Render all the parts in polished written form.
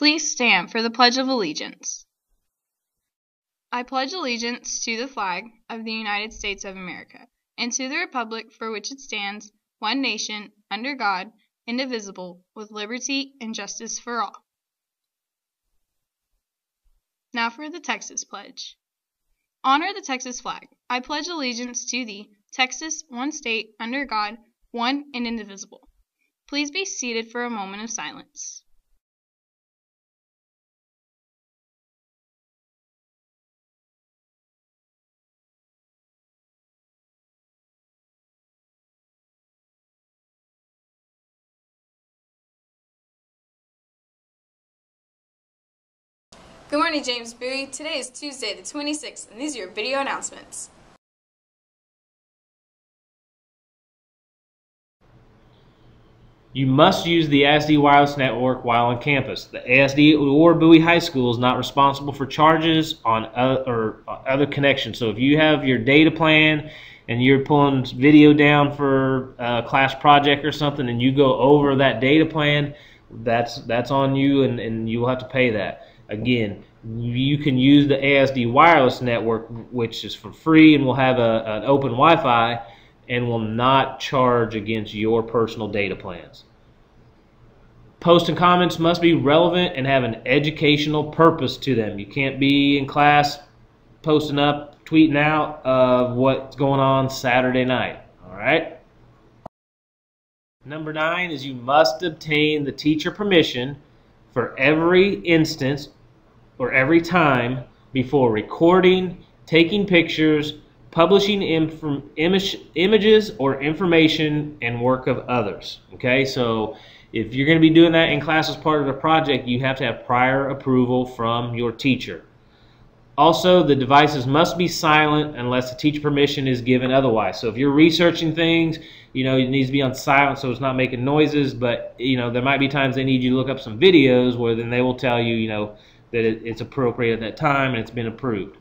Please stand for the Pledge of Allegiance. I pledge allegiance to the flag of the United States of America and to the republic for which it stands, one nation, under God, indivisible, with liberty and justice for all. Now for the Texas Pledge. Honor the Texas flag. I pledge allegiance to thee, Texas, one state, under God, one and indivisible. Please be seated for a moment of silence. Good morning, James Bowie. Today is Tuesday the 26th, and these are your video announcements. You must use the ASD wireless network while on campus. The ASD or Bowie High School is not responsible for charges on other connections. So if you have your data plan and you're pulling video down for a class project or something and you go over that data plan, that's on you, and you will have to pay that. Again, you can use the ASD wireless network, which is for free and will have an open Wi-Fi and will not charge against your personal data plans. Posts and comments must be relevant and have an educational purpose to them. You can't be in class posting up, tweeting out of what's going on Saturday night. All right? Number 9 is you must obtain the teacher permission for every instance or every time before recording, taking pictures, publishing images or information and work of others. Okay, so if you're going to be doing that in class as part of the project, you have to have prior approval from your teacher. Also, the devices must be silent unless the teacher permission is given otherwise. So if you're researching things, it needs to be on silent so it's not making noises, but there might be times they need you to look up some videos where then they will tell you, that it's appropriate at that time and it's been approved.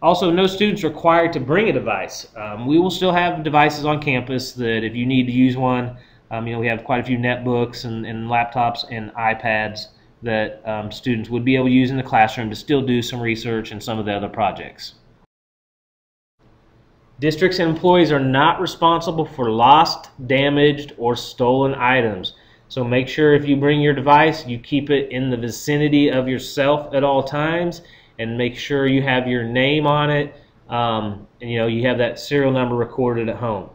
Also, no students required to bring a device. We will still have devices on campus that if you need to use one, we have quite a few netbooks and laptops and iPads that students would be able to use in the classroom to still do some research and some of the other projects. Districts and employees are not responsible for lost, damaged, or stolen items. So make sure if you bring your device, you keep it in the vicinity of yourself at all times, and make sure you have your name on it, and you have that serial number recorded at home.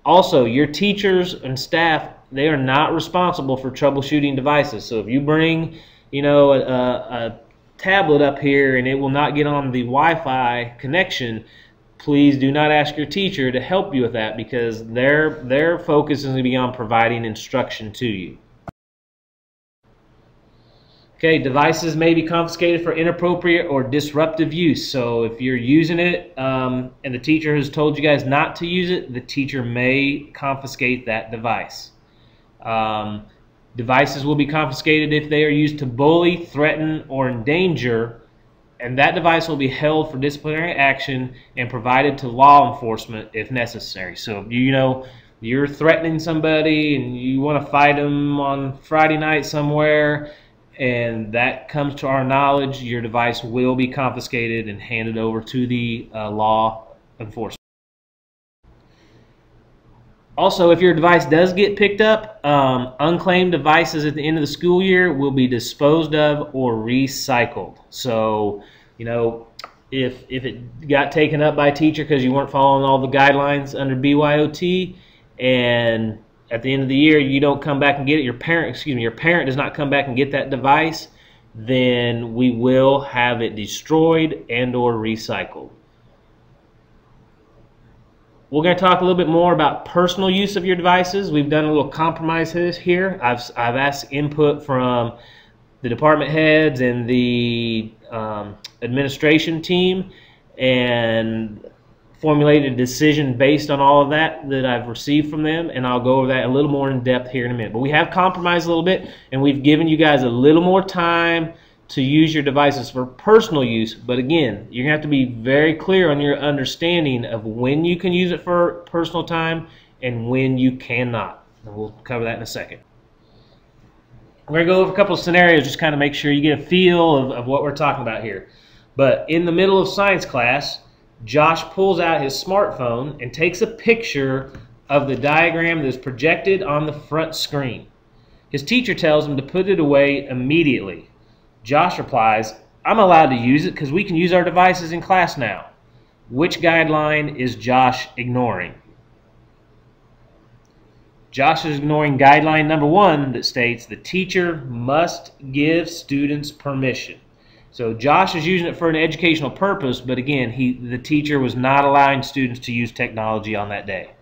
Also, your teachers and staff, they are not responsible for troubleshooting devices. So if you bring, a tablet up here and it will not get on the Wi-Fi connection, please do not ask your teacher to help you with that, because their focus is going to be on providing instruction to you. Okay, devices may be confiscated for inappropriate or disruptive use. So if you're using it and the teacher has told you guys not to use it, the teacher may confiscate that device. Devices will be confiscated if they are used to bully, threaten, or endanger, and that device will be held for disciplinary action and provided to law enforcement if necessary. So if you're threatening somebody and you want to fight them on Friday night somewhere, and that comes to our knowledge, your device will be confiscated and handed over to the law enforcement. Also, if your device does get picked up, unclaimed devices at the end of the school year will be disposed of or recycled. So, if it got taken up by a teacher because you weren't following all the guidelines under BYOT, and at the end of the year you don't come back and get it, your parent does not come back and get that device, then we will have it destroyed and or recycled. We're going to talk a little bit more about personal use of your devices. We've done a little compromise here. I've asked input from the department heads and the administration team and formulated a decision based on all of that I've received from them, and I'll go over that a little more in depth here in a minute. But we have compromised a little bit, and we've given you guys a little more time to use your devices for personal use. But again, you're going to have to be very clear on your understanding of when you can use it for personal time and when you cannot. And we'll cover that in a second. We're going to go over a couple of scenarios, just kind of make sure you get a feel of what we're talking about here. But in the middle of science class, Josh pulls out his smartphone and takes a picture of the diagram that is projected on the front screen. His teacher tells him to put it away immediately. Josh replies, "I'm allowed to use it because we can use our devices in class now." Which guideline is Josh ignoring? Josh is ignoring guideline number 1 that states the teacher must give students permission. So Josh is using it for an educational purpose, but again, the teacher was not allowing students to use technology on that day.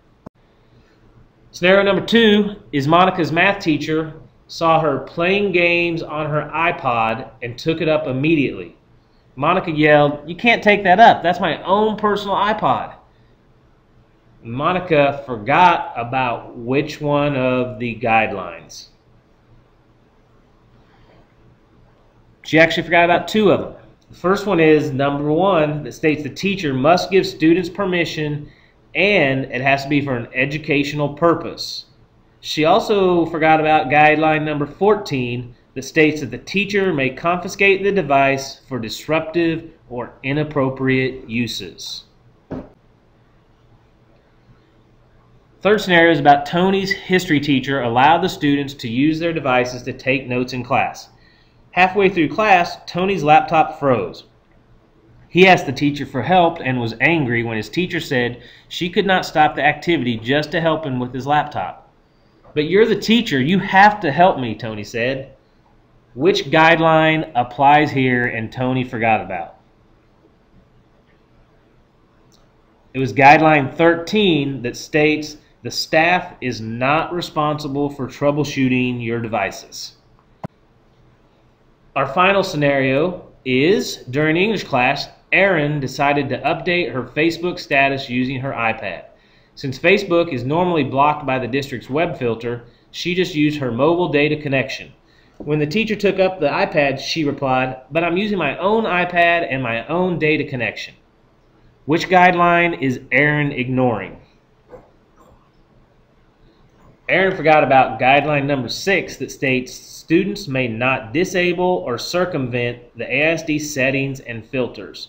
Scenario number 2 is Monica's math teacher saw her playing games on her iPod and took it up immediately. Monica yelled, "You can't take that up. That's my own personal iPod." Monica forgot about which one of the guidelines? She actually forgot about 2 of them. The first one is number 1 that states the teacher must give students permission and it has to be for an educational purpose. She also forgot about guideline number 14 that states that the teacher may confiscate the device for disruptive or inappropriate uses. Third scenario is about Tony's history teacher allowed the students to use their devices to take notes in class. Halfway through class, Tony's laptop froze. He asked the teacher for help and was angry when his teacher said she could not stop the activity just to help him with his laptop. "But you're the teacher, you have to help me," Tony said. Which guideline applies here and Tony forgot about? It was guideline 13 that states the staff is not responsible for troubleshooting your devices. Our final scenario is, during English class, Erin decided to update her Facebook status using her iPad. Since Facebook is normally blocked by the district's web filter, she just used her mobile data connection. When the teacher took up the iPad, she replied, "But I'm using my own iPad and my own data connection." Which guideline is Erin ignoring? Erin forgot about guideline number 6 that states students may not disable or circumvent the AISD settings and filters.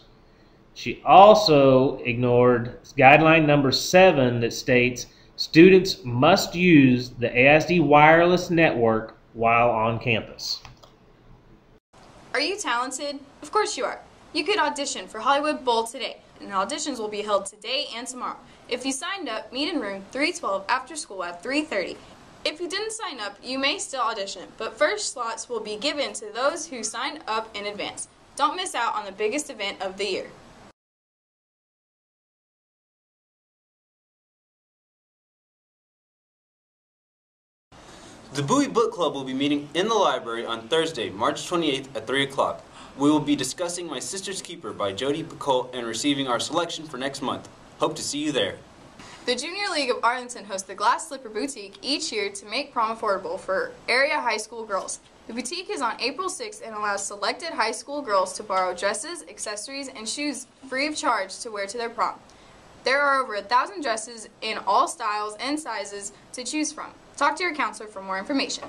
She also ignored guideline number 7 that states students must use the AISD wireless network while on campus. Are you talented? Of course you are. You could audition for Hollywood Bowl today, and auditions will be held today and tomorrow. If you signed up, meet in room 312 after school at 3:30. If you didn't sign up, you may still audition, but first slots will be given to those who signed up in advance. Don't miss out on the biggest event of the year. The Bowie Book Club will be meeting in the library on Thursday, March 28th at 3 o'clock. We will be discussing My Sister's Keeper by Jodi Picoult and receiving our selection for next month. Hope to see you there. The Junior League of Arlington hosts the Glass Slipper Boutique each year to make prom affordable for area high school girls. The boutique is on April 6th and allows selected high school girls to borrow dresses, accessories, and shoes free of charge to wear to their prom. There are over 1,000 dresses in all styles and sizes to choose from. Talk to your counselor for more information.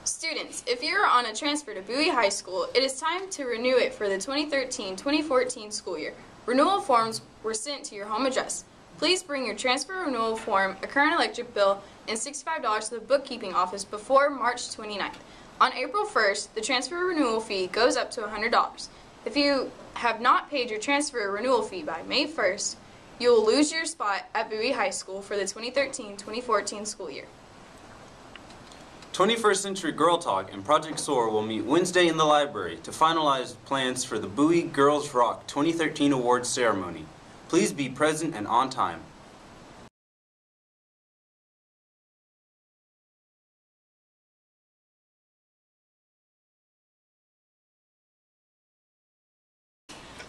Students, if you are on a transfer to Bowie High School, it is time to renew it for the 2013-2014 school year. Renewal forms were sent to your home address. Please bring your transfer renewal form, a current electric bill, and $65 to the bookkeeping office before March 29th. On April 1st, the transfer renewal fee goes up to $100. If you have not paid your transfer renewal fee by May 1st, you will lose your spot at Bowie High School for the 2013-2014 school year. 21st Century Girl Talk and Project SOAR will meet Wednesday in the library to finalize plans for the Bowie Girls Rock 2013 Awards ceremony. Please be present and on time.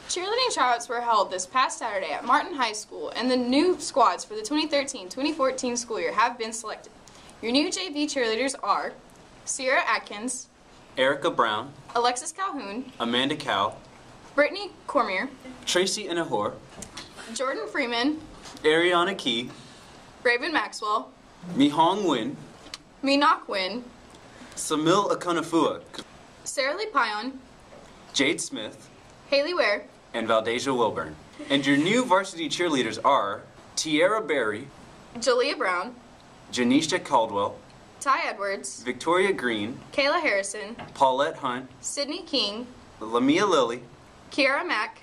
Cheerleading tryouts were held this past Saturday at Martin High School, and the new squads for the 2013-2014 school year have been selected. Your new JV cheerleaders are Sierra Atkins, Erica Brown, Alexis Calhoun, Amanda Cow, Brittany Cormier, Tracy Inahor, Jordan Freeman, Ariana Key, Raven Maxwell, Mi Hong Win, Meenok Win, Samil Akonafua, Sarah Lee Pion, Jade Smith, Haley Ware, and Valdeja Wilburn. And your new varsity cheerleaders are Tiara Berry, Jalea Brown, Janisha Caldwell, Ty Edwards, Victoria Green, Kayla Harrison, Paulette Hunt, Sydney King, Lamia Lilly, Kiara Mack,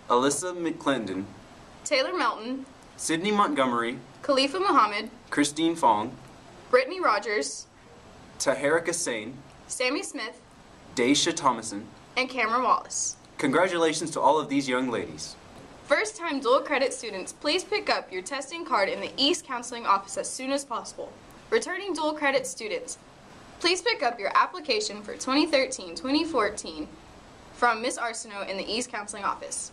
Alyssa McClendon, Taylor Melton, Sydney Montgomery, Khalifa Muhammad, Christine Fong, Brittany Rogers, Taharika Sane, Sammy Smith, Daisha Thomason. and Cameron Wallace. Congratulations to all of these young ladies. First-time dual credit students, please pick up your testing card in the East Counseling Office as soon as possible. Returning dual credit students, please pick up your application for 2013-2014 from Ms. Arsenault in the East Counseling Office.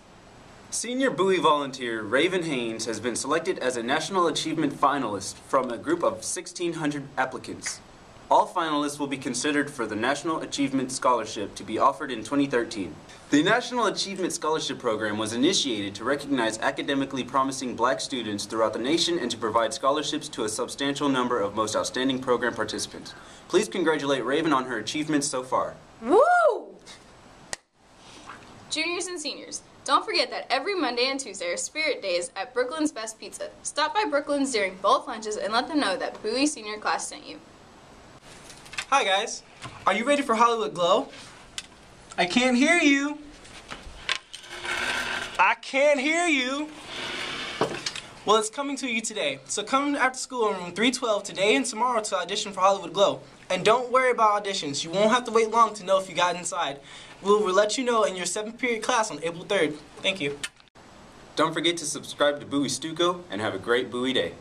Senior Bowie volunteer Raven Haynes has been selected as a National Achievement finalist from a group of 1,600 applicants. All finalists will be considered for the National Achievement Scholarship to be offered in 2013. The National Achievement Scholarship Program was initiated to recognize academically promising black students throughout the nation and to provide scholarships to a substantial number of most outstanding program participants. Please congratulate Raven on her achievements so far. Woo! Juniors and seniors, don't forget that every Monday and Tuesday are Spirit Days at Brooklyn's Best Pizza. Stop by Brooklyn's during both lunches and let them know that Bowie Senior Class sent you. Hi guys, are you ready for Hollywood Glow? I can't hear you. I can't hear you. Well, it's coming to you today. So come after school in room 312 today and tomorrow to audition for Hollywood Glow. And don't worry about auditions. You won't have to wait long to know if you got inside. We'll let you know in your 7th period class on April 3rd. Thank you. Don't forget to subscribe to Bowie Stuco and have a great Bowie day.